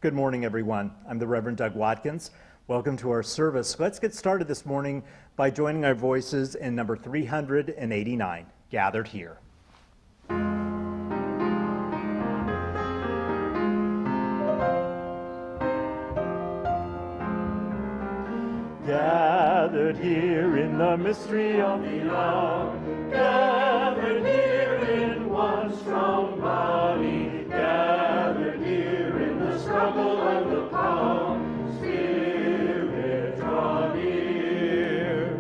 Good morning, everyone. I'm the Reverend Doug Watkins. Welcome to our service. Let's get started this morning by joining our voices in number 389, Gathered Here. Gathered here in the mystery of the hour, gathered here in one strong body, gathered here in the struggle and the power, Spirit draw near.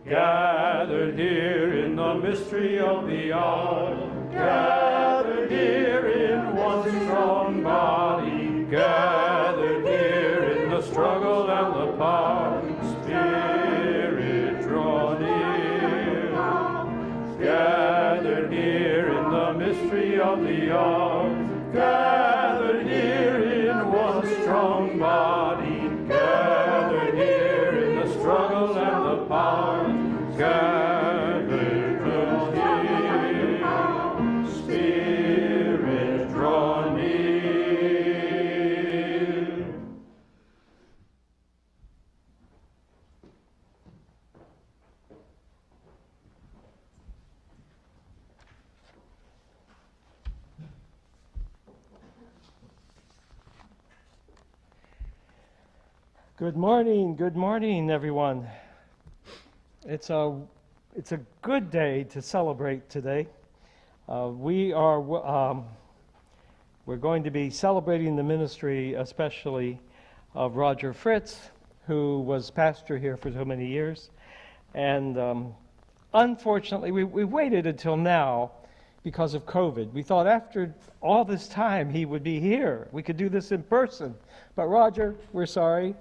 Gathered here in the mystery of the hour, gathered here in one strong body, gathered here in the struggle and the power, Spirit draw near. Gathered here in the mystery of the hour, gathered here in one strong body, gathered here in the struggle and the power, gathered here, Spirit draw near. Good morning, everyone. It's a good day to celebrate today. We're going to be celebrating the ministry, especially of Roger Fritts, who was pastor here for so many years, and unfortunately, we waited until now because of COVID. We thought after all this time he would be here. We could do this in person. But Roger, we're sorry.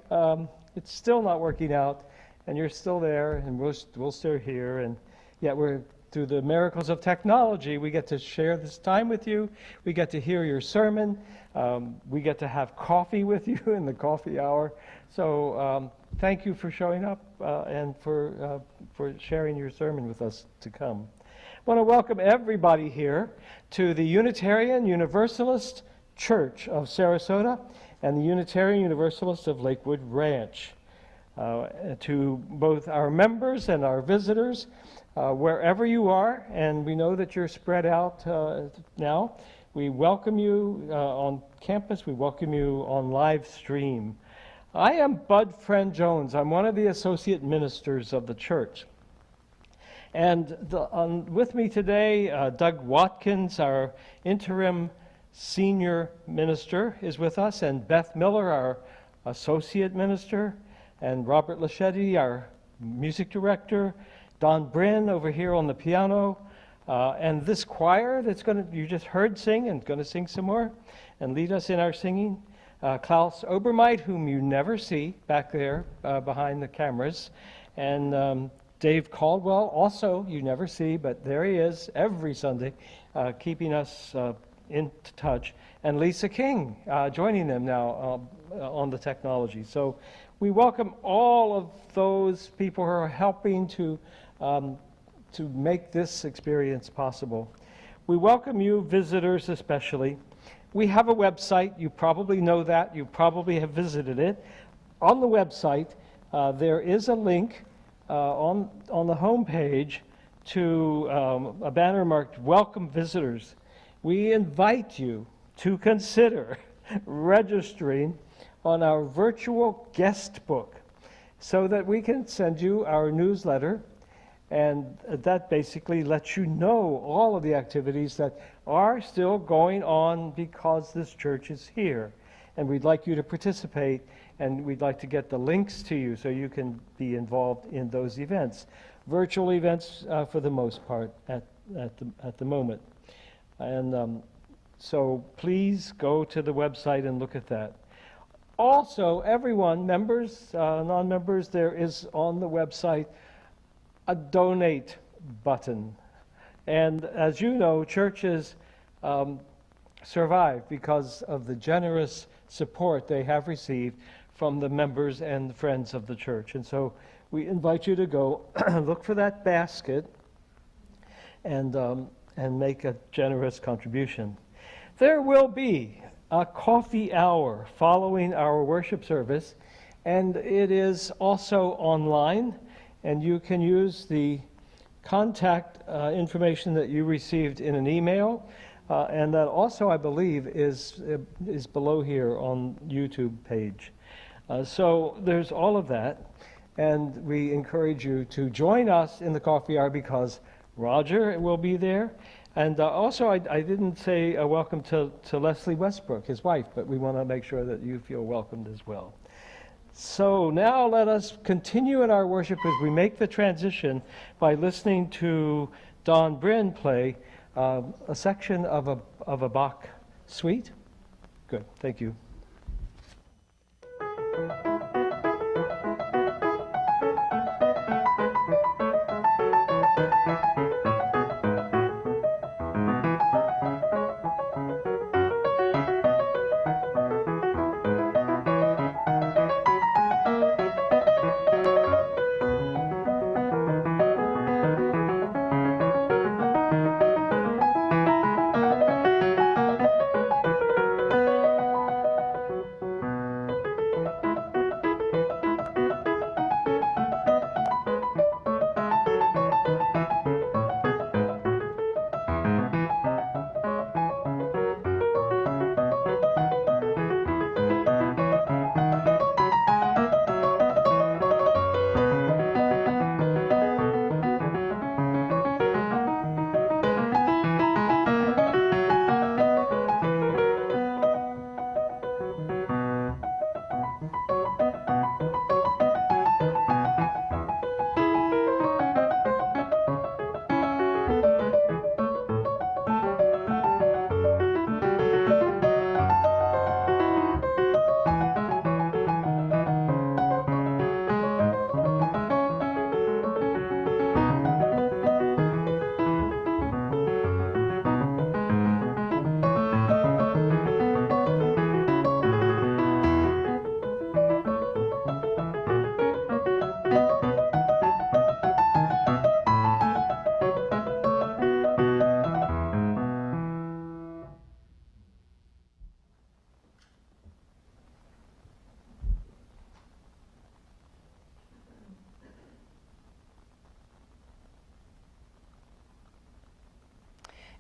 It's still not working out, and you're still there, and we'll still here. And yet we're, through the miracles of technology, we get to share this time with you. We get to hear your sermon. We get to have coffee with you in the coffee hour. So thank you for showing up and for sharing your sermon with us to come. I want to welcome everybody here to the Unitarian Universalist Church of Sarasota and the Unitarian Universalist of Lakewood Ranch. To both our members and our visitors, wherever you are, and we know that you're spread out now, we welcome you on campus, we welcome you on live stream. I am Bud Friend Jones. I'm one of the associate ministers of the church. And with me today, Doug Watkins, our interim senior minister, is with us, and Beth Miller, our associate minister, and Robert Lachetti, our music director, Don Bryn over here on the piano, and this choir that's you just heard sing and going to sing some more and lead us in our singing. Klaus Obermeit, whom you never see back there behind the cameras, and Dave Caldwell, also you never see, but there he is every Sunday, keeping us in touch, and Lisa King joining them now on the technology. So we welcome all of those people who are helping to make this experience possible. We welcome you visitors especially. We have a website. You probably know that. You probably have visited it. On the website, there is a link on the home page to a banner marked Welcome Visitors. We invite you to consider registering on our virtual guest book so that we can send you our newsletter, and that basically lets you know all of the activities that are still going on because this church is here. And we'd like you to participate, and we'd like to get the links to you so you can be involved in those events. Virtual events for the most part at the moment. And so please go to the website and look at that. Also, everyone, members, non-members, there is on the website a donate button. And as you know, churches survive because of the generous support they have received from the members and friends of the church. And so we invite you to go look for that basket and make a generous contribution. There will be a coffee hour following our worship service, and it is also online, and you can use the contact information that you received in an email, and that also, I believe, is below here on YouTube page. So there's all of that, and we encourage you to join us in the coffee hour because Roger will be there. And also, I didn't say a welcome to Leslie Westbrook, his wife, but we want to make sure that you feel welcomed as well. So now let us continue in our worship as we make the transition by listening to Don Bryn play a section of a Bach suite. Good, thank you.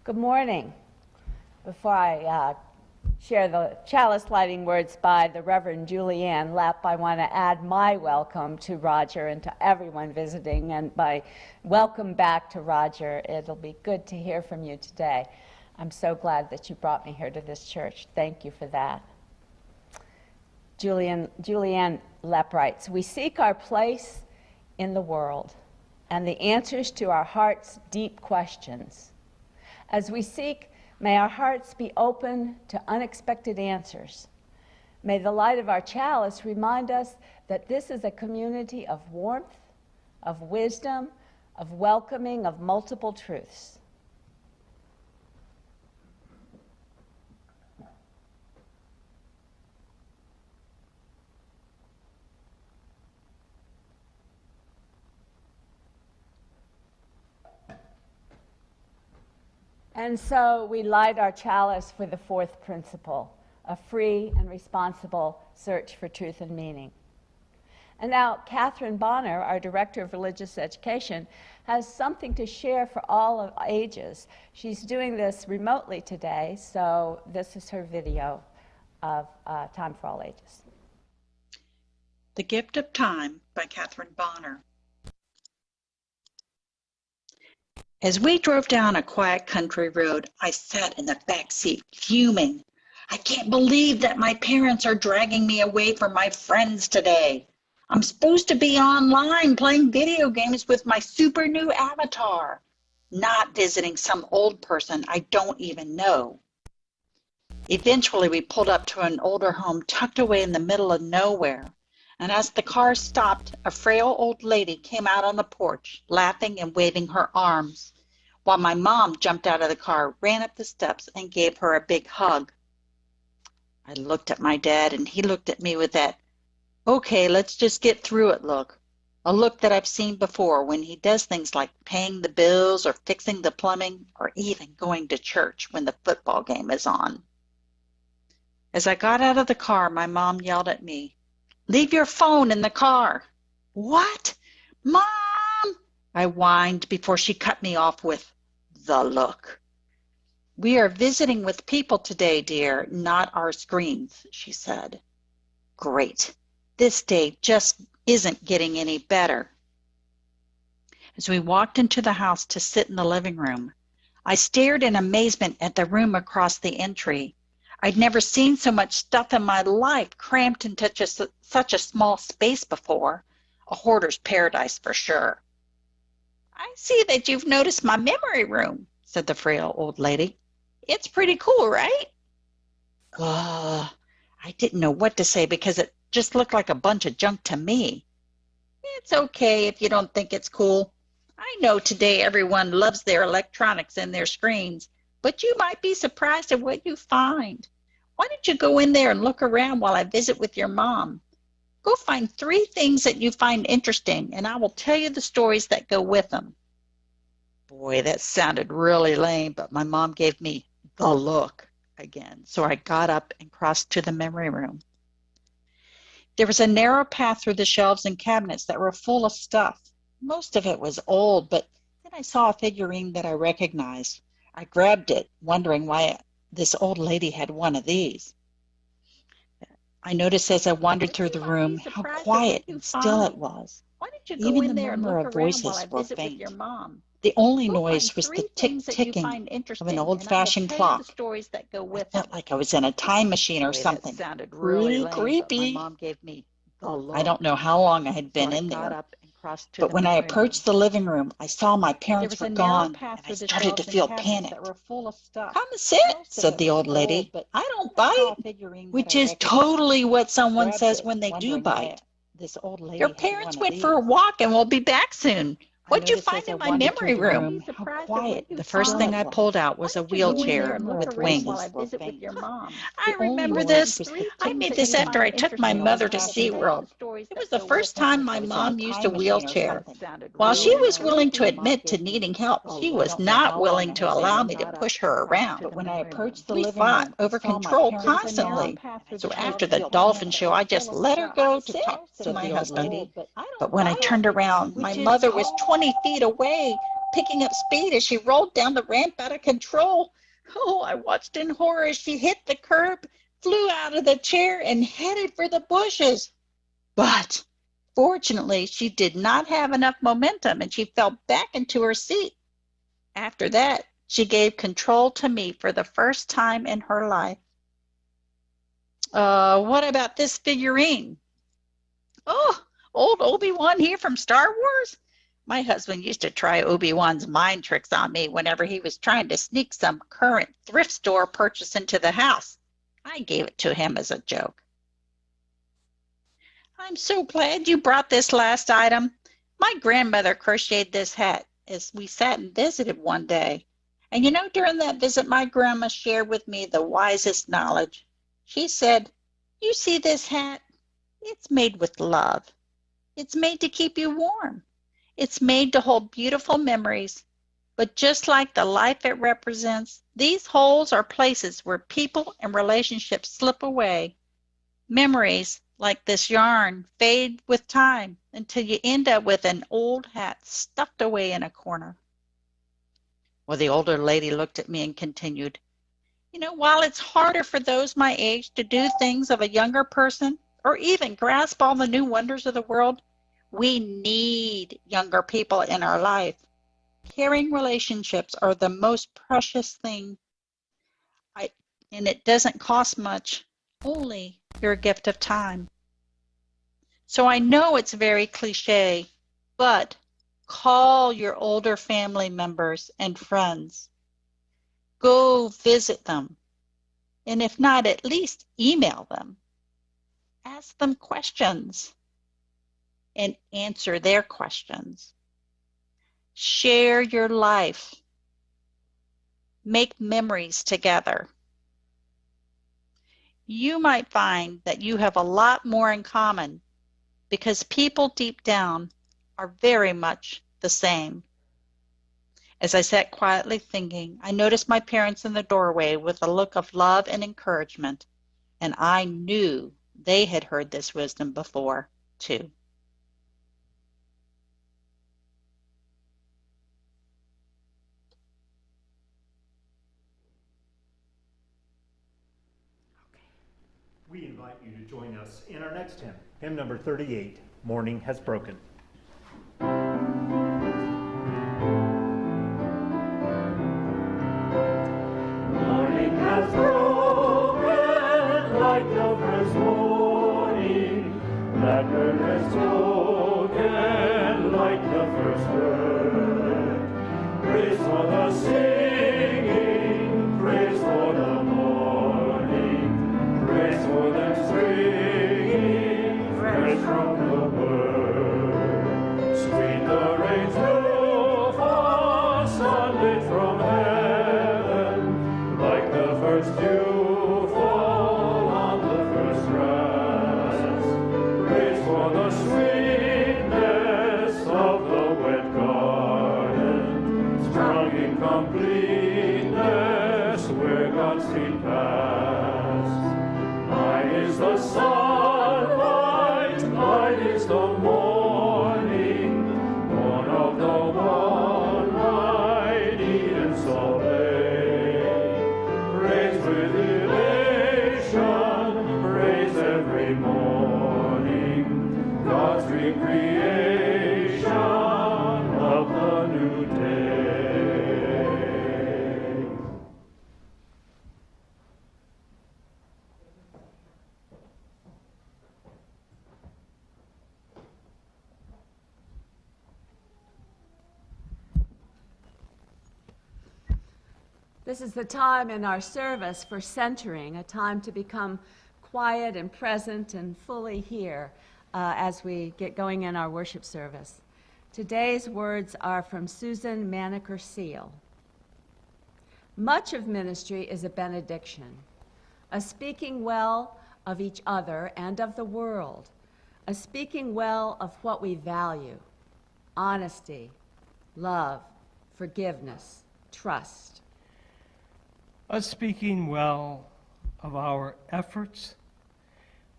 Good morning. Before I share the chalice lighting words by the Reverend Julianne Lepp, I want to add my welcome to Roger and to everyone visiting, and by welcome back to Roger. It'll be good to hear from you today. I'm so glad that you brought me here to this church. Thank you for that. Julianne Lepp writes, "We seek our place in the world and the answers to our heart's deep questions. As we seek, may our hearts be open to unexpected answers. May the light of our chalice remind us that this is a community of warmth, of wisdom, of welcoming of multiple truths." And so we light our chalice for the fourth principle, a free and responsible search for truth and meaning. And now Catherine Bonner, our Director of Religious Education, has something to share for all of ages. She's doing this remotely today, so this is her video of Time for All Ages. The Gift of Time by Catherine Bonner. As we drove down a quiet country road, I sat in the back seat fuming. I can't believe that my parents are dragging me away from my friends today. I'm supposed to be online playing video games with my super new avatar, not visiting some old person I don't even know. Eventually, we pulled up to an older home tucked away in the middle of nowhere. And as the car stopped, a frail old lady came out on the porch, laughing and waving her arms, while my mom jumped out of the car, ran up the steps, and gave her a big hug. I looked at my dad, and he looked at me with that, "Okay, let's just get through it" look, a look that I've seen before when he does things like paying the bills or fixing the plumbing or even going to church when the football game is on. As I got out of the car, my mom yelled at me, "Leave your phone in the car." "What? Mom?" I whined before she cut me off with the look. "We are visiting with people today, dear, not our screens," she said. Great. This day just isn't getting any better. As we walked into the house to sit in the living room, I stared in amazement at the room across the entry. I'd never seen so much stuff in my life cramped into such a small space before. A hoarder's paradise for sure. "I see that you've noticed my memory room," said the frail old lady. "It's pretty cool, right?" I didn't know what to say because it just looked like a bunch of junk to me. "It's okay if you don't think it's cool. I know today everyone loves their electronics and their screens, but you might be surprised at what you find. Why don't you go in there and look around while I visit with your mom? Go find 3 things that you find interesting, and I will tell you the stories that go with them." Boy, that sounded really lame, but my mom gave me the look again, so I got up and crossed to the memory room. There was a narrow path through the shelves and cabinets that were full of stuff. Most of it was old, but then I saw a figurine that I recognized. I grabbed it, wondering why this old lady had one of these. I noticed as I wandered through the room how quiet and still it was. Even the murmur of voices were faint. The only noise was the tick-ticking of an old-fashioned clock. I felt like I was in a time machine or something. Really creepy. I don't know how long I had been in there, but when I approached the living room, I saw my parents were gone, and I started to feel panicked. "Come sit," said the old lady. "I don't bite," which is totally what someone says when they do bite. "Your parents went for a walk and will be back soon. What'd you find in my memory room?" How quiet. The first thing I pulled out was a wheelchair with wings. "I remember this. I made this after I took my mother to SeaWorld. It was the first time my mom used a wheelchair. While she was willing to admit to needing help, she was not willing to allow me to push her around. We fought over control constantly. So after the dolphin show, I just let her go to talk to my husband. But when I turned around, my mother was 20 feet away, picking up speed as she rolled down the ramp out of control. Oh, I watched in horror as she hit the curb, flew out of the chair, and headed for the bushes. But fortunately, she did not have enough momentum, and she fell back into her seat. After that, she gave control to me for the first time in her life. What about this figurine? Oh, old Obi-Wan here from Star Wars? My husband used to try Obi-Wan's mind tricks on me whenever he was trying to sneak some current thrift store purchase into the house. I gave it to him as a joke. I'm so glad you brought this last item. My grandmother crocheted this hat as we sat and visited one day. And during that visit, my grandma shared with me the wisest knowledge. She said, "You see this hat? It's made with love. It's made to keep you warm. It's made to hold beautiful memories. But just like the life it represents, these holes are places where people and relationships slip away. Memories, like this yarn, fade with time until you end up with an old hat stuffed away in a corner." Well, the older lady looked at me and continued, "While it's harder for those my age to do things of a younger person or even grasp all the new wonders of the world, we need younger people in our life. Caring relationships are the most precious thing, and it doesn't cost much, only your gift of time. So I know it's very cliche, but call your older family members and friends. Go visit them. And if not, at least email them. Ask them questions and answer their questions. Share your life. Make memories together. You might find that you have a lot more in common because people deep down are very much the same." As I sat quietly thinking, I noticed my parents in the doorway with a look of love and encouragement, and I knew they had heard this wisdom before, too. We invite you to join us in our next hymn, hymn number 38, Morning Has Broken. Morning has broken like the first morning, blackbird has spoken like the first word. Praise for the singing, praise for the morning, praise for them springing fresh from the word. Sweet the rains do fall, sunlit from heaven, like the first dew fall on the first grass. Praise for the sweetness of the wet garden, sprung in completeness where God's feet pass. Mine is the sunlight, mine is the morning, born of the one light Eden saw play. Praise with elation, praise every morning, God's recreation of the new day. This is the time in our service for centering, a time to become quiet and present and fully here as we get going in our worship service. Today's words are from Susan Maneker Seal. Much of ministry is a benediction, a speaking well of each other and of the world, a speaking well of what we value: honesty, love, forgiveness, trust. A speaking well of our efforts,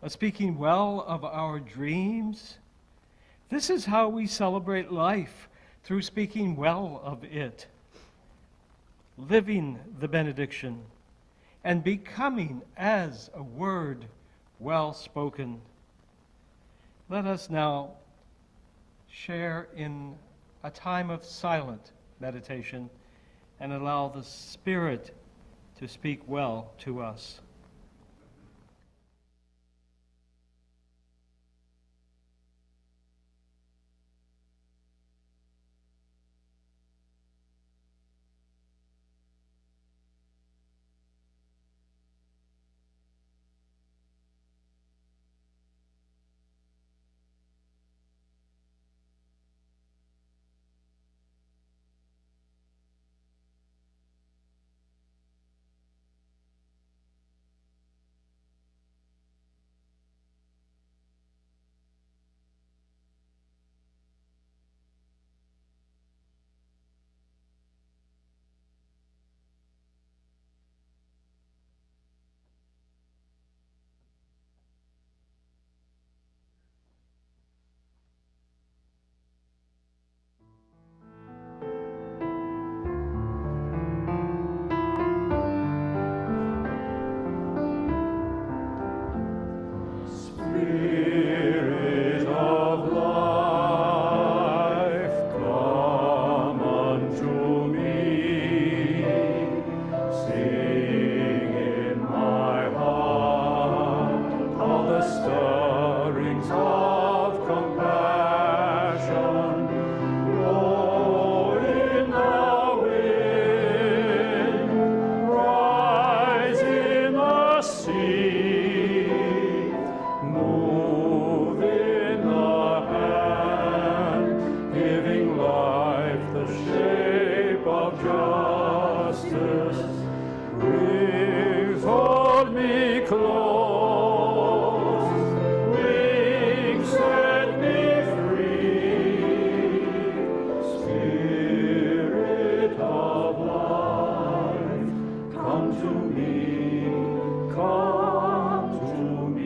a speaking well of our dreams. This is how we celebrate life through speaking well of it, living the benediction, and becoming as a word well spoken. Let us now share in a time of silent meditation and allow the Spirit to speak well to us. Spirit of life, come unto me. Sing in my heart all the stirrings of compassion. Blow in the wind, rise in the sea. Move in the hand, giving life the shape of justice. Wings hold me close, wings set me free. Spirit of life, come to me, come to me.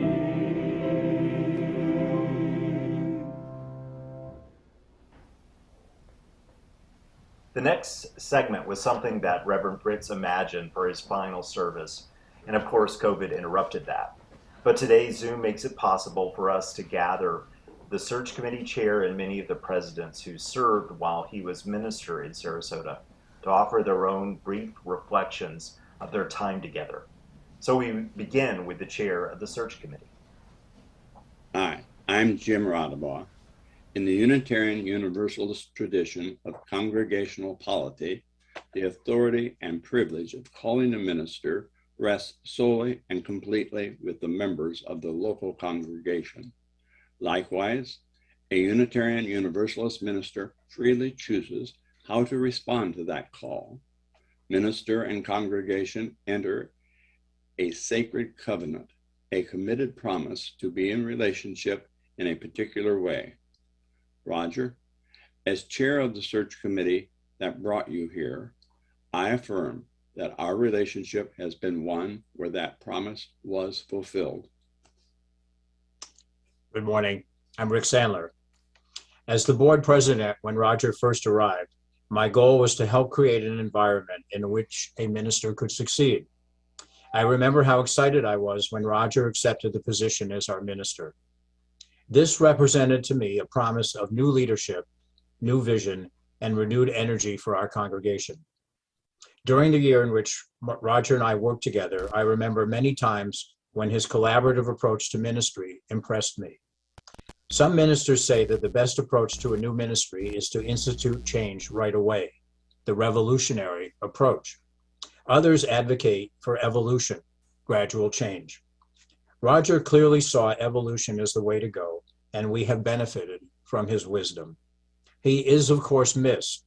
The next segment was something that Reverend Fritts imagined for his final service, and of course COVID interrupted that. But today Zoom makes it possible for us to gather the search committee chair and many of the presidents who served while he was minister in Sarasota to offer their own brief reflections of their time together. So we begin with the chair of the search committee. Hi, I'm Jim Rodabaugh. In the Unitarian Universalist tradition of congregational polity, the authority and privilege of calling a minister rests solely and completely with the members of the local congregation. Likewise, a Unitarian Universalist minister freely chooses how to respond to that call. Minister and congregation enter a sacred covenant, a committed promise to be in relationship in a particular way. Roger, as chair of the search committee that brought you here, I affirm that our relationship has been one where that promise was fulfilled. Good morning. I'm Rick Sandler. As the board president when Roger first arrived, my goal was to help create an environment in which a minister could succeed. I remember how excited I was when Roger accepted the position as our minister. This represented to me a promise of new leadership, new vision, and renewed energy for our congregation. During the year in which Roger and I worked together, I remember many times when his collaborative approach to ministry impressed me. Some ministers say that the best approach to a new ministry is to institute change right away, the revolutionary approach. Others advocate for evolution, gradual change. Roger clearly saw evolution as the way to go, and we have benefited from his wisdom. He is, of course, missed,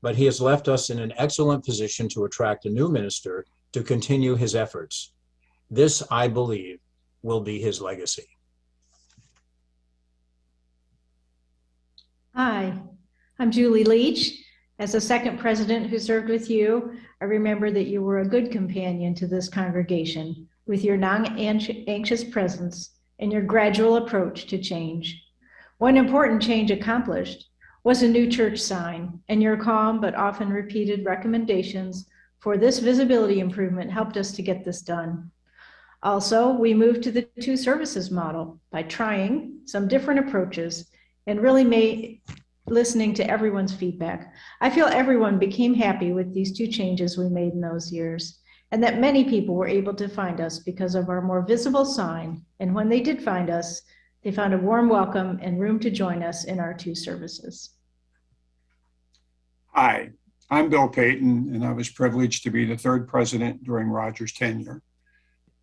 but he has left us in an excellent position to attract a new minister to continue his efforts. This, I believe, will be his legacy. Hi, I'm Julie Leach. As the second president who served with you, I remember that you were a good companion to this congregation with your non-anxious presence and your gradual approach to change. One important change accomplished was a new church sign, and your calm but often repeated recommendations for this visibility improvement helped us to get this done. Also, we moved to the 2 services model by trying some different approaches and really listening to everyone's feedback. I feel everyone became happy with these 2 changes we made in those years, and that many people were able to find us because of our more visible sign. And when they did find us, they found a warm welcome and room to join us in our 2 services. Hi, I'm Bill Payton, and I was privileged to be the 3rd president during Roger's tenure.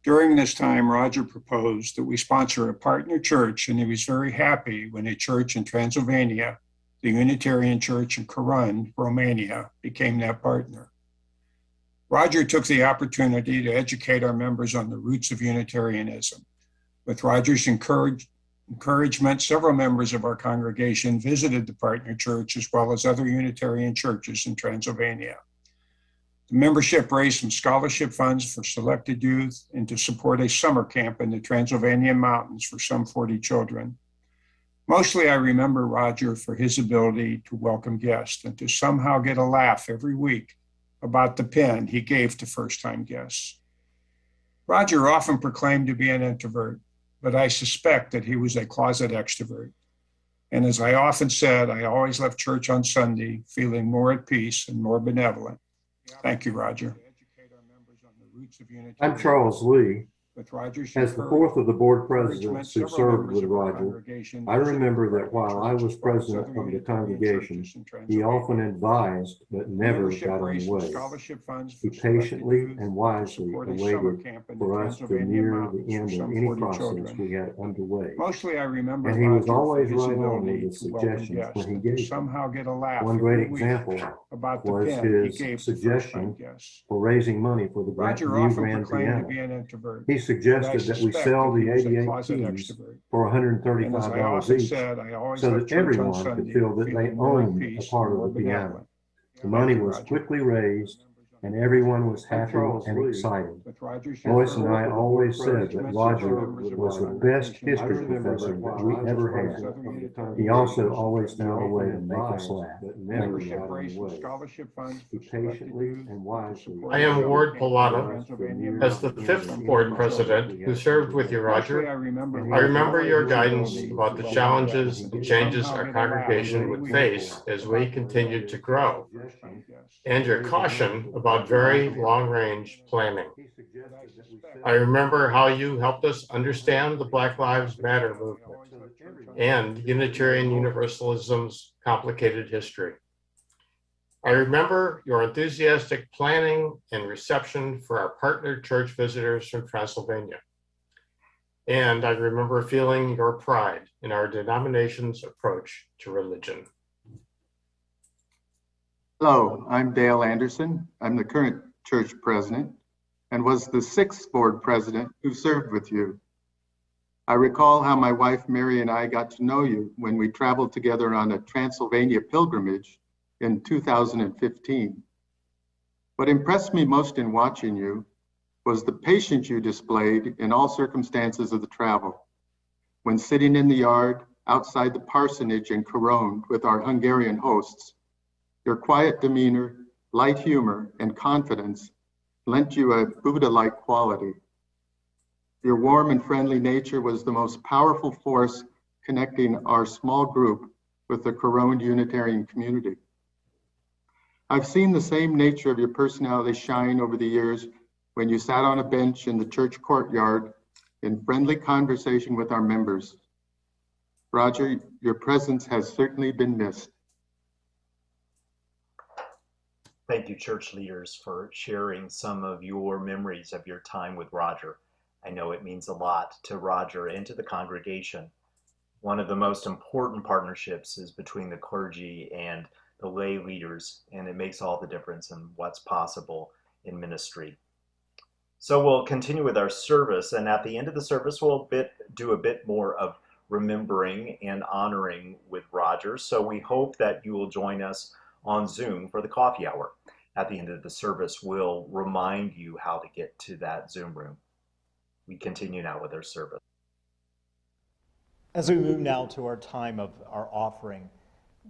During this time, Roger proposed that we sponsor a partner church, and he was very happy when a church in Transylvania, the Unitarian Church in Corund, Romania, became that partner. Roger took the opportunity to educate our members on the roots of Unitarianism. With Roger's encouragement, several members of our congregation visited the partner church as well as other Unitarian churches in Transylvania. The membership raised some scholarship funds for selected youth and to support a summer camp in the Transylvanian mountains for some 40 children. Mostly I remember Roger for his ability to welcome guests and to somehow get a laugh every week about the pen he gave to first-time guests. Roger often proclaimed to be an introvert, but I suspect that he was a closet extrovert. And as I often said, I always left church on Sunday feeling more at peace and more benevolent. Thank you, Roger. I'm Charles Lee. As the 4th of the board presidents who served with Roger, I remember that while I was president of the congregation, he often advised but never got in the way. He patiently and wisely awaited for us to near the end of any process we had underway. And he was always right on with his suggestions when he gave them. One great example was his suggestion for raising money for the new grand piano. He suggested that we sell the 88 keys for $135 each so that everyone could feel that they owned a part of the piano. The money was quickly raised and everyone was happy and excited. Lois and I always said that Roger was the best history professor that we ever had. He also always found a way to make us laugh. I am Ward Pilata. As the 5th board president who served with you, Roger, I remember your guidance about the challenges and changes our congregation would face as we continued to grow, and your caution about very long-range planning. I remember how you helped us understand the Black Lives Matter movement and Unitarian Universalism's complicated history. I remember your enthusiastic planning and reception for our partner church visitors from Transylvania. And I remember feeling your pride in our denomination's approach to religion. Hello, I'm Dale Anderson. I'm the current church president and was the 6th board president who served with you. I recall how my wife Mary and I got to know you when we traveled together on a Transylvania pilgrimage in 2015. What impressed me most in watching you was the patience you displayed in all circumstances of the travel. When sitting in the yard outside the parsonage in Corund with our Hungarian hosts, your quiet demeanor, light humor, and confidence lent you a Buddha-like quality. Your warm and friendly nature was the most powerful force connecting our small group with the Corund Unitarian community. I've seen the same nature of your personality shine over the years when you sat on a bench in the church courtyard in friendly conversation with our members. Roger, your presence has certainly been missed. Thank you, church leaders, for sharing some of your memories of your time with Roger. I know it means a lot to Roger and to the congregation. One of the most important partnerships is between the clergy and the lay leaders, and it makes all the difference in what's possible in ministry. So we'll continue with our service, and at the end of the service, we'll do a bit more of remembering and honoring with Roger. So we hope that you will join us on Zoom for the coffee hour. At the end of the service, we'll remind you how to get to that Zoom room. We continue now with our service. As we move now to our time of our offering,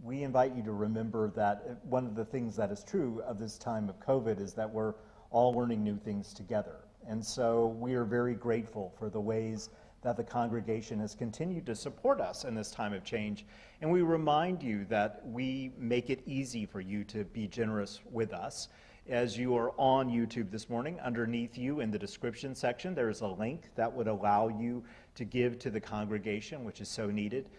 we invite you to remember that one of the things that is true of this time of COVID is that we're all learning new things together. And so we are very grateful for the ways that the congregation has continued to support us in this time of change. And we remind you that we make it easy for you to be generous with us. As you are on YouTube this morning, underneath you in the description section, there is a link that would allow you to give to the congregation, which is so needed.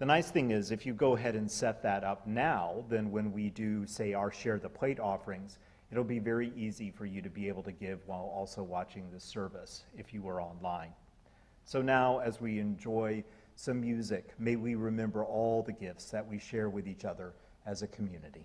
The nice thing is, if you go ahead and set that up now, then when we do, say, our Share the Plate offerings, it'll be very easy for you to be able to give while also watching this service if you are online. So now, as we enjoy some music, may we remember all the gifts that we share with each other as a community.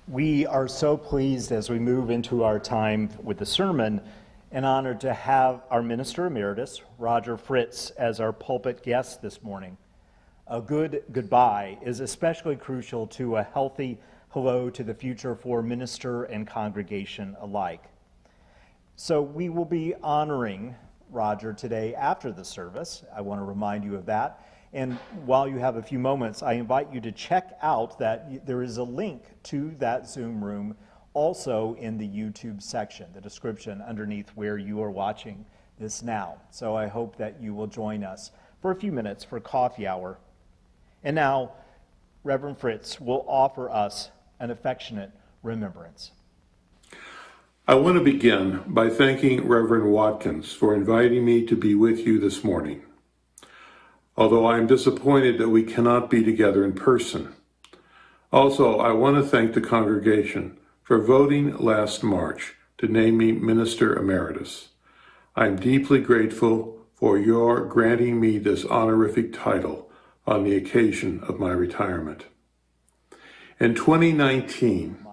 We are so pleased as we move into our time with the sermon and honored to have our minister emeritus, Roger Fritts, as our pulpit guest this morning. A good goodbye is especially crucial to a healthy hello to the future for minister and congregation alike. So we will be honoring Roger today after the service. I want to remind you of that. And while you have a few moments, I invite you to check out that there is a link to that Zoom room also in the YouTube section, the description underneath where you are watching this now. So I hope that you will join us for a few minutes for coffee hour. And now, Reverend Fritts will offer us an affectionate remembrance. I want to begin by thanking Reverend Watkins for inviting me to be with you this morning. Although I am disappointed that we cannot be together in person. Also, I want to thank the congregation for voting last March to name me Minister Emeritus. I am deeply grateful for your granting me this honorific title on the occasion of my retirement. In 2019,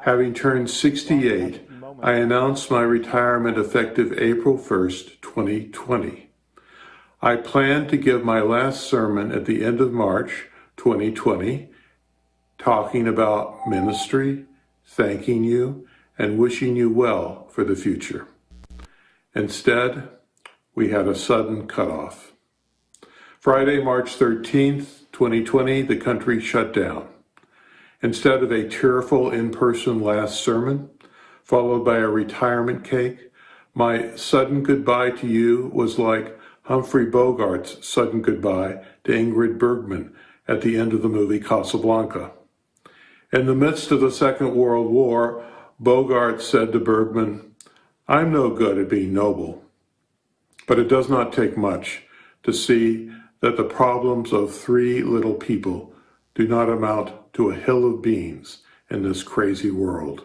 having turned 68, I announced my retirement effective April 1st, 2020. I plan to give my last sermon at the end of March 2020, talking about ministry, thanking you, and wishing you well for the future. Instead, we had a sudden cutoff. Friday, March 13th, 2020, the country shut down. Instead of a tearful in-person last sermon, followed by a retirement cake, My sudden goodbye to you was like Humphrey Bogart's sudden goodbye to Ingrid Bergman at the end of the movie Casablanca. In the midst of the Second World War, Bogart said to Bergman, "I'm no good at being noble, but it does not take much to see that the problems of three little people do not amount to a hill of beans in this crazy world."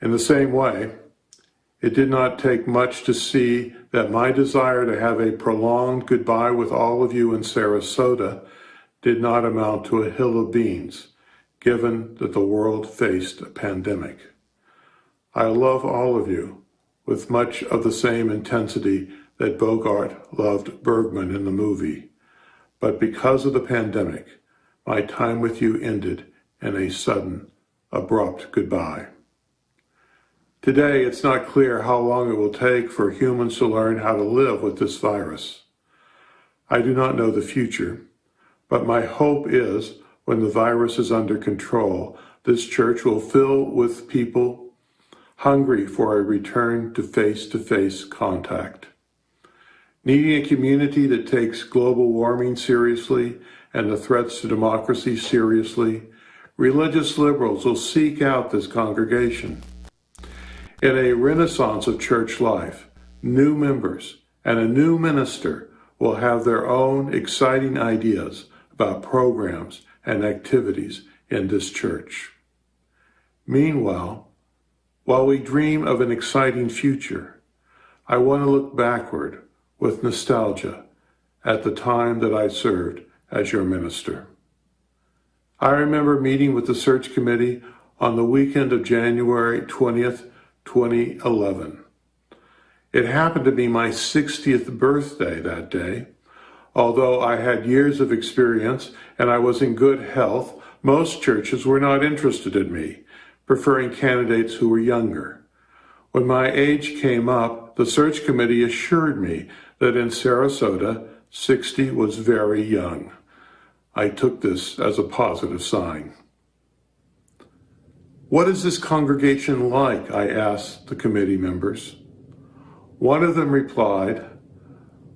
In the same way, it did not take much to see that my desire to have a prolonged goodbye with all of you in Sarasota did not amount to a hill of beans, given that the world faced a pandemic. I love all of you with much of the same intensity that Bogart loved Bergman in the movie, but because of the pandemic, my time with you ended in a sudden, abrupt goodbye. Today, it's not clear how long it will take for humans to learn how to live with this virus. I do not know the future, but my hope is when the virus is under control, this church will fill with people hungry for a return to face-to-face contact. Needing a community that takes global warming seriously and the threats to democracy seriously, religious liberals will seek out this congregation. In a renaissance of church life, new members and a new minister will have their own exciting ideas about programs and activities in this church. Meanwhile, while we dream of an exciting future, I want to look backward with nostalgia at the time that I served as your minister. I remember meeting with the search committee on the weekend of January 20th, 2011. It happened to be my 60th birthday that day. Although I had years of experience and I was in good health, most churches were not interested in me, preferring candidates who were younger. When my age came up, the search committee assured me that in Sarasota, 60 was very young. I took this as a positive sign. "What is this congregation like?" I asked the committee members. One of them replied,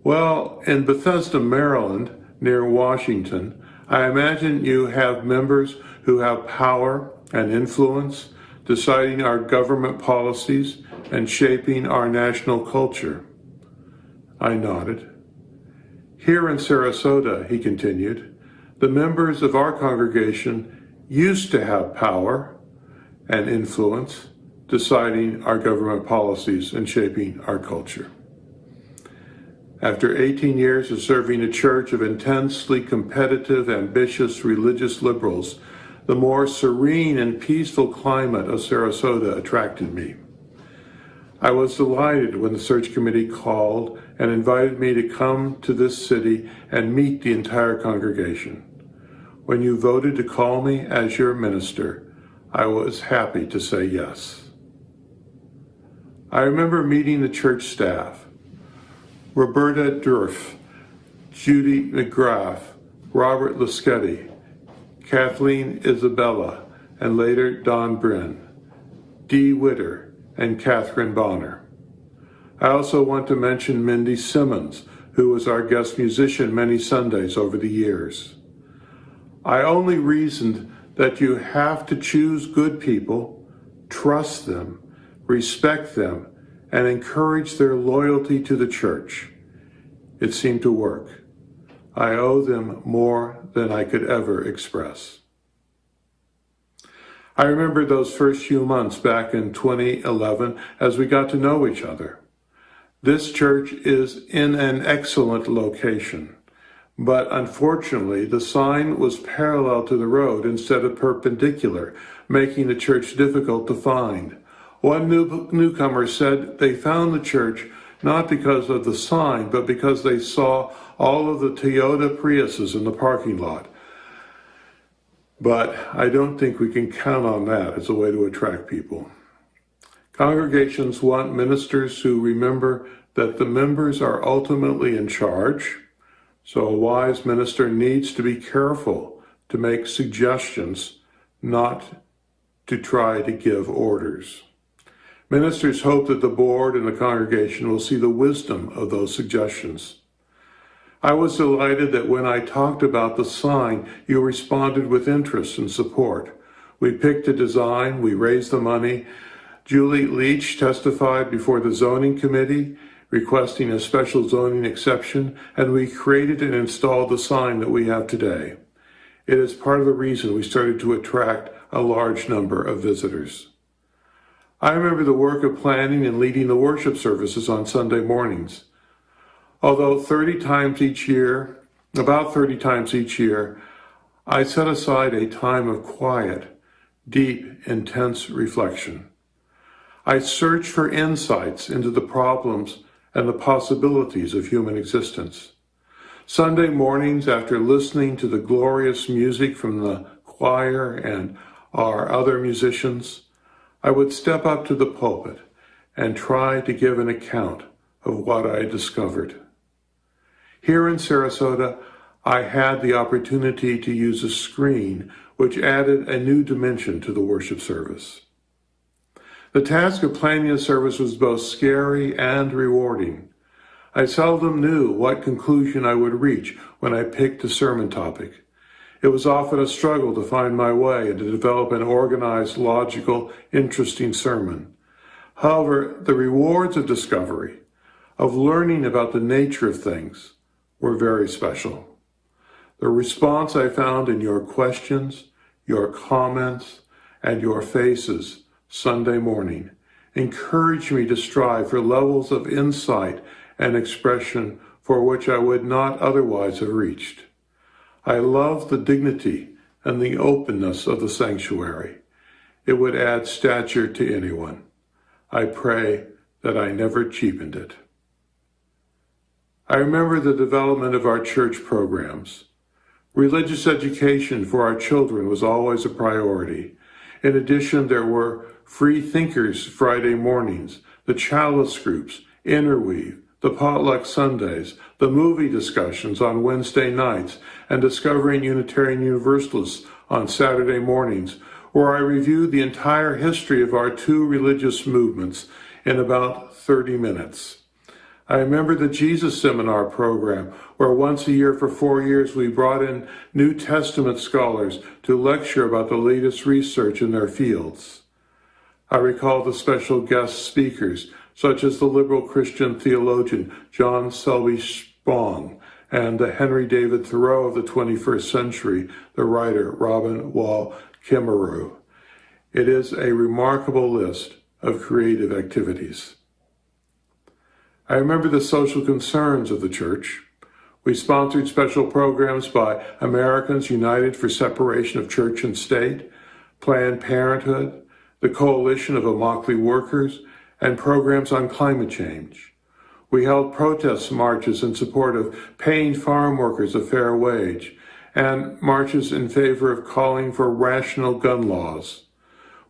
"Well, in Bethesda, Maryland, near Washington, I imagine you have members who have power and influence, deciding our government policies and shaping our national culture." I nodded. "Here in Sarasota," he continued, "the members of our congregation used to have power and influence, deciding our government policies and shaping our culture." After 18 years of serving a church of intensely competitive, ambitious religious liberals, the more serene and peaceful climate of Sarasota attracted me. I was delighted when the search committee called and invited me to come to this city and meet the entire congregation. When you voted to call me as your minister, I was happy to say yes. I remember meeting the church staff, Roberta Durf, Judy McGrath, Robert Luschetti, Kathleen Isabella, and later Don Bryn, Dee Witter, and Catherine Bonner. I also want to mention Mindy Simmons, who was our guest musician many Sundays over the years. I only reasoned that you have to choose good people, trust them, respect them, and encourage their loyalty to the church. It seemed to work. I owe them more than I could ever express. I remember those first few months back in 2011 as we got to know each other. This church is in an excellent location, but unfortunately the sign was parallel to the road instead of perpendicular, making the church difficult to find. One newcomer said they found the church not because of the sign, but because they saw all of the Toyota Priuses in the parking lot. But I don't think we can count on that as a way to attract people. Congregations want ministers who remember that the members are ultimately in charge, so a wise minister needs to be careful to make suggestions, not to try to give orders. Ministers hope that the board and the congregation will see the wisdom of those suggestions. I was delighted that when I talked about the sign, you responded with interest and support. We picked a design, we raised the money. Julie Leach testified before the zoning committee, requesting a special zoning exception, and we created and installed the sign that we have today. It is part of the reason we started to attract a large number of visitors. I remember the work of planning and leading the worship services on Sunday mornings. Although about 30 times each year, I set aside a time of quiet, deep, intense reflection. I searched for insights into the problems and the possibilities of human existence. Sunday mornings, after listening to the glorious music from the choir and our other musicians, I would step up to the pulpit and try to give an account of what I discovered. Here in Sarasota, I had the opportunity to use a screen which added a new dimension to the worship service. The task of planning a service was both scary and rewarding. I seldom knew what conclusion I would reach when I picked a sermon topic. It was often a struggle to find my way and to develop an organized, logical, interesting sermon. However, the rewards of discovery, of learning about the nature of things, were very special. The response I found in your questions, your comments, and your faces Sunday morning encouraged me to strive for levels of insight and expression for which I would not otherwise have reached. I love the dignity and the openness of the sanctuary. It would add stature to anyone. I pray that I never cheapened it. I remember the development of our church programs. Religious education for our children was always a priority. In addition, there were Free Thinkers Friday mornings, the Chalice groups, Interweave, the potluck Sundays, the movie discussions on Wednesday nights, and Discovering Unitarian Universalists on Saturday mornings, where I reviewed the entire history of our two religious movements in about 30 minutes. I remember the Jesus Seminar program, where once a year for 4 years we brought in New Testament scholars to lecture about the latest research in their fields. I recall the special guest speakers, such as the liberal Christian theologian John Selby Spong and the Henry David Thoreau of the 21st century, the writer Robin Wall Kimmerer. It is a remarkable list of creative activities. I remember the social concerns of the church. We sponsored special programs by Americans United for Separation of Church and State, Planned Parenthood, the Coalition of Immokalee Workers, and programs on climate change. We held protest marches in support of paying farm workers a fair wage, and marches in favor of calling for rational gun laws.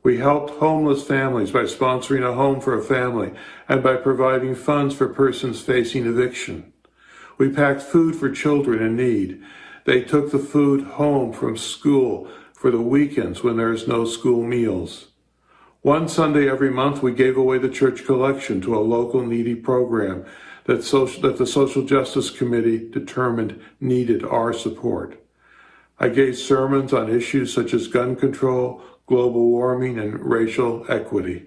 We helped homeless families by sponsoring a home for a family and by providing funds for persons facing eviction. We packed food for children in need. They took the food home from school for the weekends when there is no school meals. One Sunday every month, we gave away the church collection to a local needy program that the Social Justice Committee determined needed our support. I gave sermons on issues such as gun control, global warming, and racial equity.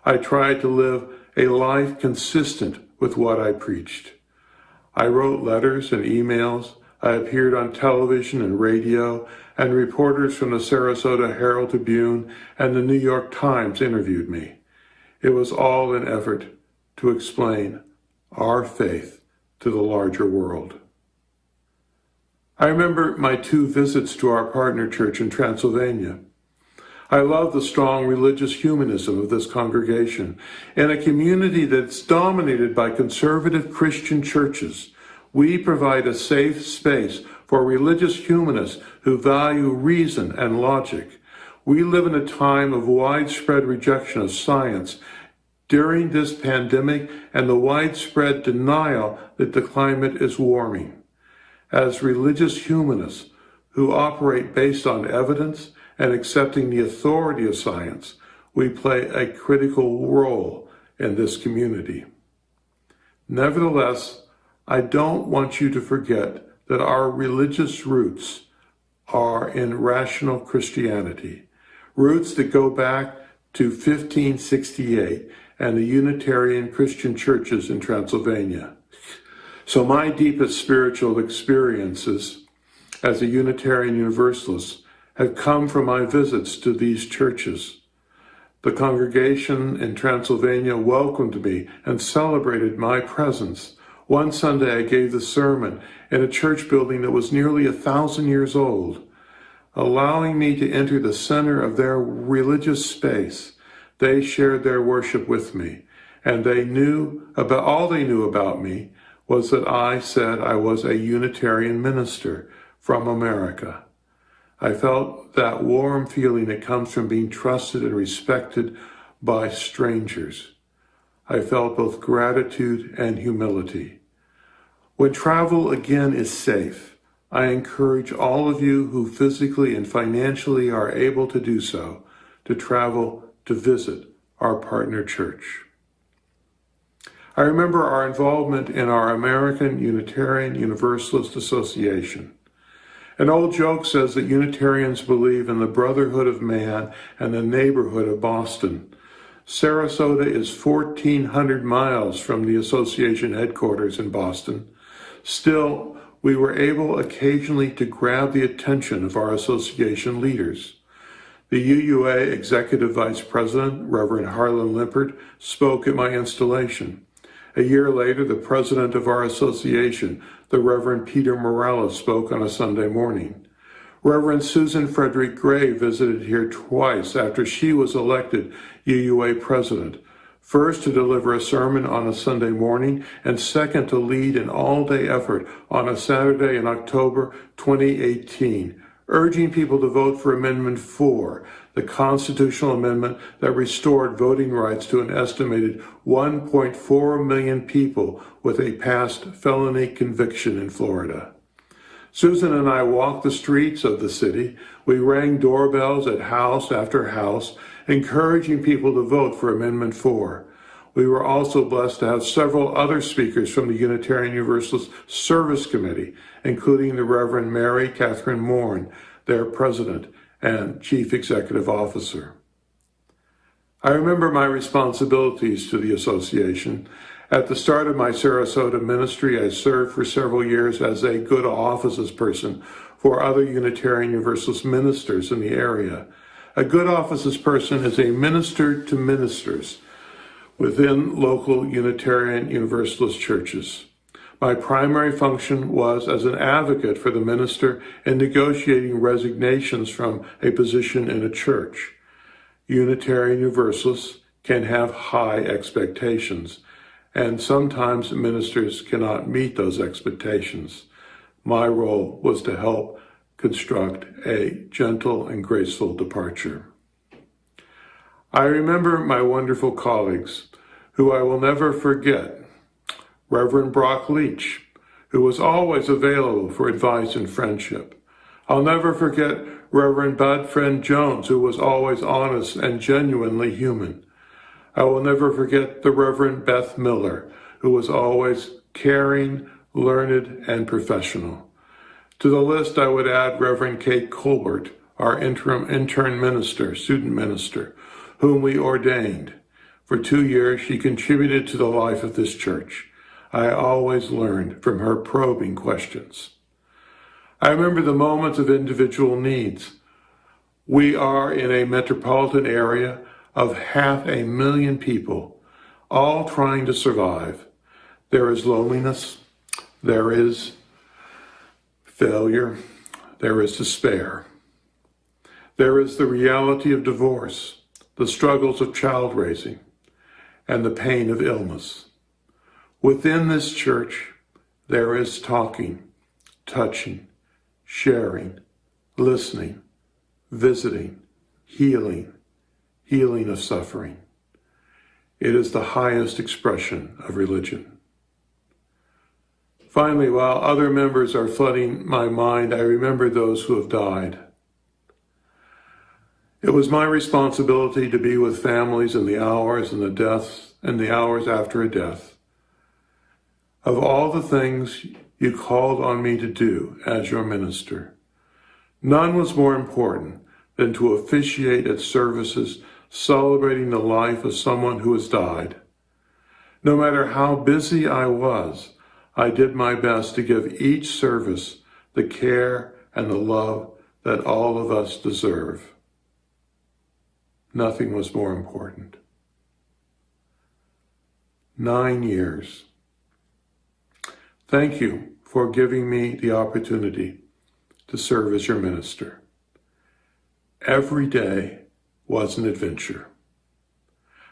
I tried to live a life consistent with what I preached. I wrote letters and emails. I appeared on television and radio, and reporters from the Sarasota Herald Tribune and the New York Times interviewed me. It was all an effort to explain our faith to the larger world. I remember my 2 visits to our partner church in Transylvania. I love the strong religious humanism of this congregation. In a community that's dominated by conservative Christian churches, we provide a safe space for religious humanists who value reason and logic. We live in a time of widespread rejection of science during this pandemic and the widespread denial that the climate is warming. As religious humanists who operate based on evidence and accepting the authority of science, we play a critical role in this community. Nevertheless, I don't want you to forget that our religious roots are in rational Christianity, roots that go back to 1568 and the Unitarian Christian churches in Transylvania. So my deepest spiritual experiences as a Unitarian Universalist have come from my visits to these churches. The congregation in Transylvania welcomed me and celebrated my presence. One Sunday I gave the sermon in a church building that was nearly 1,000 years old. Allowing me to enter the center of their religious space, they shared their worship with me, and all they knew about me was that I said I was a Unitarian minister from America. I felt that warm feeling that comes from being trusted and respected by strangers. I felt both gratitude and humility. When travel again is safe, I encourage all of you who physically and financially are able to do so to travel to visit our partner church. I remember our involvement in our American Unitarian Universalist Association. An old joke says that Unitarians believe in the brotherhood of man and the neighborhood of Boston. Sarasota is 1,400 miles from the association headquarters in Boston. Still, we were able occasionally to grab the attention of our association leaders. The UUA Executive Vice President, Reverend Harlan Limpert, spoke at my installation. A year later, the president of our association, the Reverend Peter Morales, spoke on a Sunday morning. Reverend Susan Frederick Gray visited here twice after she was elected UUA president. First, to deliver a sermon on a Sunday morning, and second, to lead an all-day effort on a Saturday in October 2018, urging people to vote for Amendment 4, the constitutional amendment that restored voting rights to an estimated 1.4 million people with a past felony conviction in Florida. Susan and I walked the streets of the city. We rang doorbells at house after house, encouraging people to vote for Amendment 4. We were also blessed to have several other speakers from the Unitarian Universalist Service Committee, including the Reverend Mary Catherine Mourn, their president and chief executive officer. I remember my responsibilities to the association. At the start of my Sarasota ministry, I served for several years as a good offices person for other Unitarian Universalist ministers in the area. A good offices person is a minister to ministers within local Unitarian Universalist churches. My primary function was as an advocate for the minister in negotiating resignations from a position in a church. Unitarian Universalists can have high expectations, and sometimes ministers cannot meet those expectations. My role was to help construct a gentle and graceful departure. I remember my wonderful colleagues, who I will never forget. Reverend Brock Leach, who was always available for advice and friendship. I'll never forget Reverend Budfriend Jones, who was always honest and genuinely human. I will never forget the Reverend Beth Miller, who was always caring, learned, and professional. To the list, I would add Reverend Kate Colbert, our intern minister, student minister, whom we ordained. For 2 years, she contributed to the life of this church. I always learned from her probing questions. I remember the moments of individual needs. We are in a metropolitan area of 500,000 people, all trying to survive. There is loneliness, there is failure, there is despair. There is the reality of divorce, the struggles of child raising, and the pain of illness. Within this church, there is talking, touching, sharing, listening, visiting, healing of suffering. It is the highest expression of religion. Finally, while other members are flooding my mind, I remember those who have died. It was my responsibility to be with families in the hours and the deaths and the hours after a death. Of all the things you called on me to do as your minister, none was more important than to officiate at services celebrating the life of someone who has died. No matter how busy I was, I did my best to give each service the care and the love that all of us deserve. Nothing was more important. 9 years. Thank you for giving me the opportunity to serve as your minister. Every day was an adventure.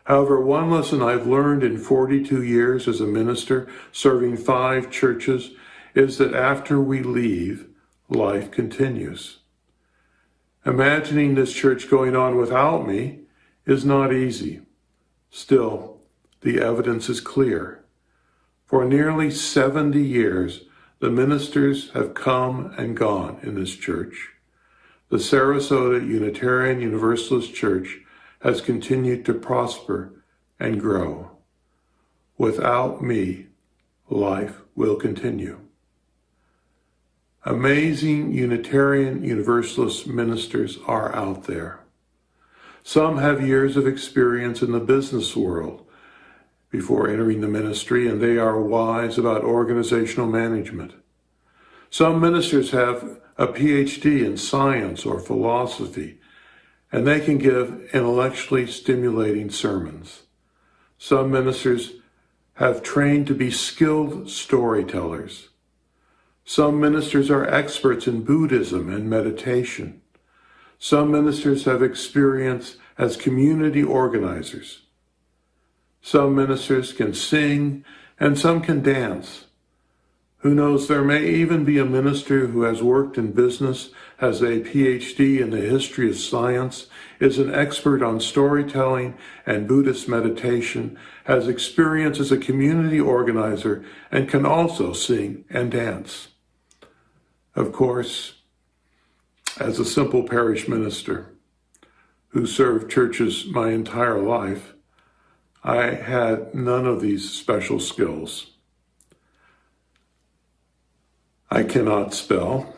However, one lesson I've learned in 42 years as a minister serving 5 churches is that after we leave, life continues. Imagining this church going on without me is not easy. Still, the evidence is clear. For nearly 70 years, the ministers have come and gone in this church. The Sarasota Unitarian Universalist Church has continued to prosper and grow. Without me, life will continue. Amazing Unitarian Universalist ministers are out there. Some have years of experience in the business world before entering the ministry, and they are wise about organizational management. Some ministers have a PhD in science or philosophy, and they can give intellectually stimulating sermons. Some ministers have trained to be skilled storytellers. Some ministers are experts in Buddhism and meditation. Some ministers have experience as community organizers. Some ministers can sing and some can dance. Who knows, there may even be a minister who has worked in business, has a PhD in the history of science, is an expert on storytelling and Buddhist meditation, has experience as a community organizer, and can also sing and dance. Of course, as a simple parish minister who served churches my entire life, I had none of these special skills. I cannot spell.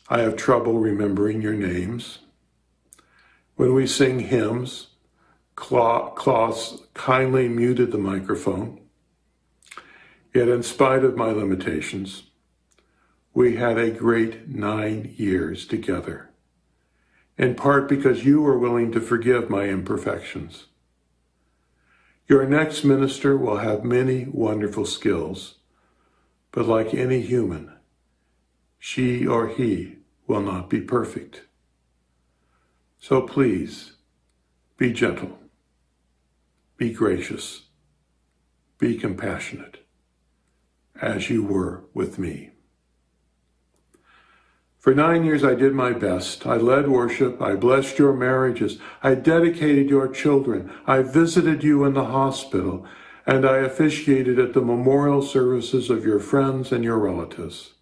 I have trouble remembering your names. When we sing hymns, Klaus kindly muted the microphone. Yet in spite of my limitations, we had a great 9 years together, in part because you were willing to forgive my imperfections. Your next minister will have many wonderful skills, but like any human, she or he will not be perfect. So please, be gentle, be gracious, be compassionate, as you were with me. For 9 years I did my best. I led worship, I blessed your marriages, I dedicated your children, I visited you in the hospital, and I officiated at the memorial services of your friends and your relatives.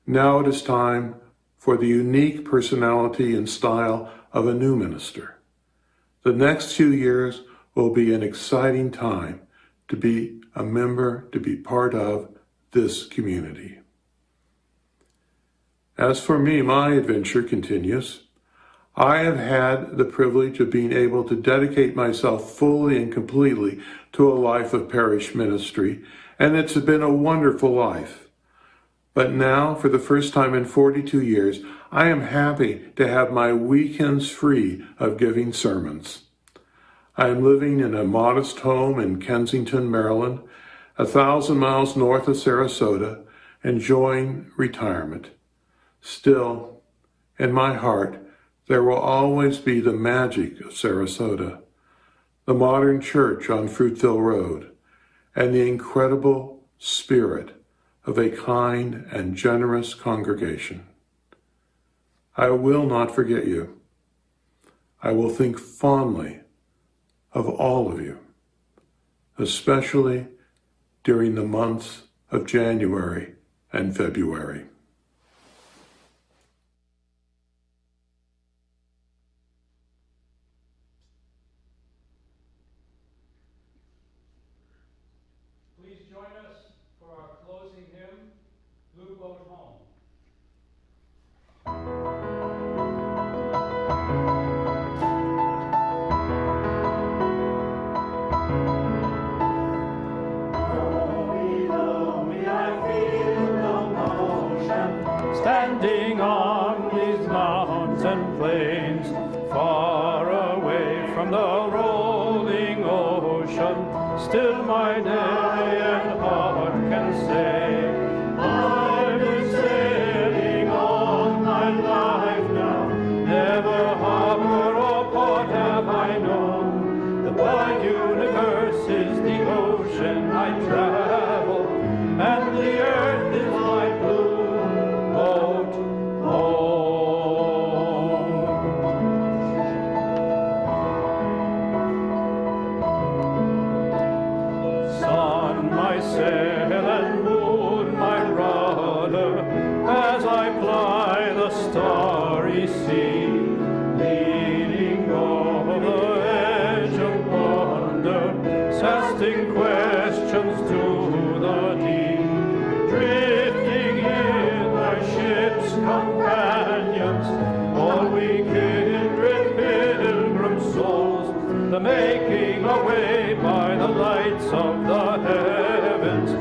Now it is time for the unique personality and style of a new minister. The next 2 years will be an exciting time to be a member, to be part of this community. As for me, my adventure continues. I have had the privilege of being able to dedicate myself fully and completely to a life of parish ministry, and it's been a wonderful life. But now, for the first time in 42 years, I am happy to have my weekends free of giving sermons. I am living in a modest home in Kensington, Maryland, 1,000 miles north of Sarasota, enjoying retirement. Still, in my heart, there will always be the magic of Sarasota, the modern church on Fruitville Road, and the incredible spirit of a kind and generous congregation. I will not forget you. I will think fondly of all of you, especially during the months of January and February. please join us for our closing hymn, Blue Boat Home. Standing on these mountains and plains, far away from the rolling ocean, still my day and heart can say, I've been sailing all my life now, never harbor or port have I known. The wide universe is the ocean I travel, and the earth is my blue boat home. Sun, my sail, and moon, my rudder, as I ply the starry sea, leaning over the edge of wonder, casting questions to the deep, drifting in my ship's companions, all we kindred pilgrim souls, the making a way by the lights of the heavens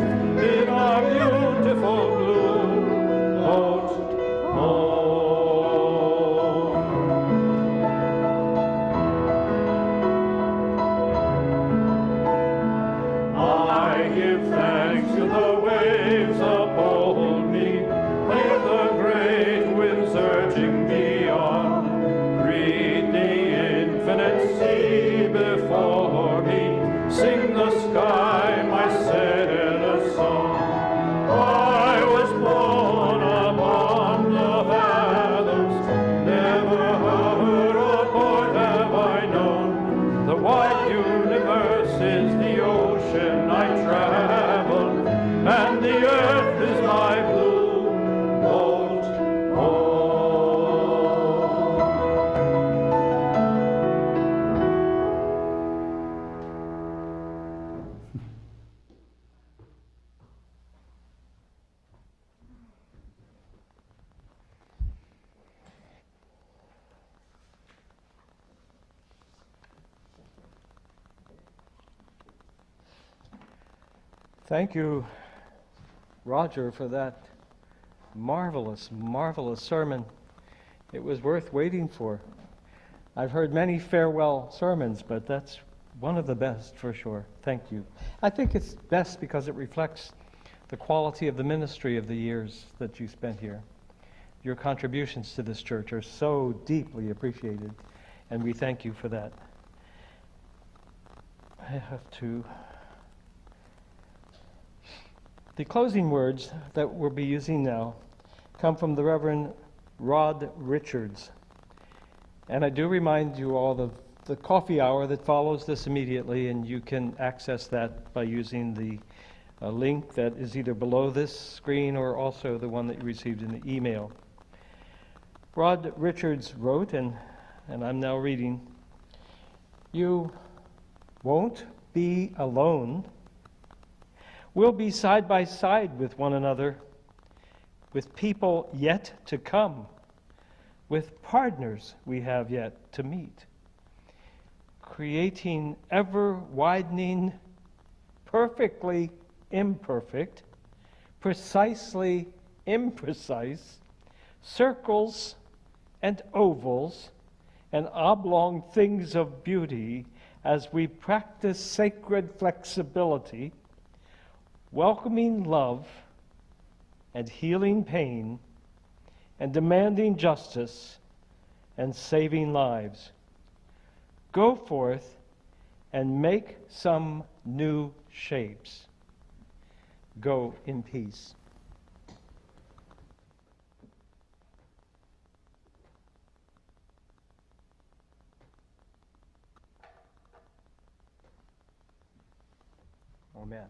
in our beautiful blue boat home. I give thanks to the waves uphold me, with the great winds urging me on. Read the infinite sea before me, sing the sky my sailor's song. I was born upon the fathoms, never harbor or port have I known. The wide universe is the ocean I travel, and the earth is my blue boat home. Thank you, Roger, for that marvelous, marvelous sermon. It was worth waiting for. I've heard many farewell sermons, but that's one of the best for sure. Thank you. I think it's best because it reflects the quality of the ministry of the years that you spent here. Your contributions to this church are so deeply appreciated, and we thank you for that. I have to... The closing words that we'll be using now come from the Reverend Rod Richards. And I do remind you all of the coffee hour that follows this immediately, and you can access that by using the link that is either below this screen or also the one that you received in the email. Rod Richards wrote, and I'm now reading, "You won't be alone. We'll be side by side with one another, with people yet to come, with partners we have yet to meet, creating ever-widening, perfectly imperfect, precisely imprecise, circles and ovals and oblong things of beauty as we practice sacred flexibility, welcoming love and healing pain and demanding justice and saving lives. Go forth and make some new shapes. Go in peace." Amen.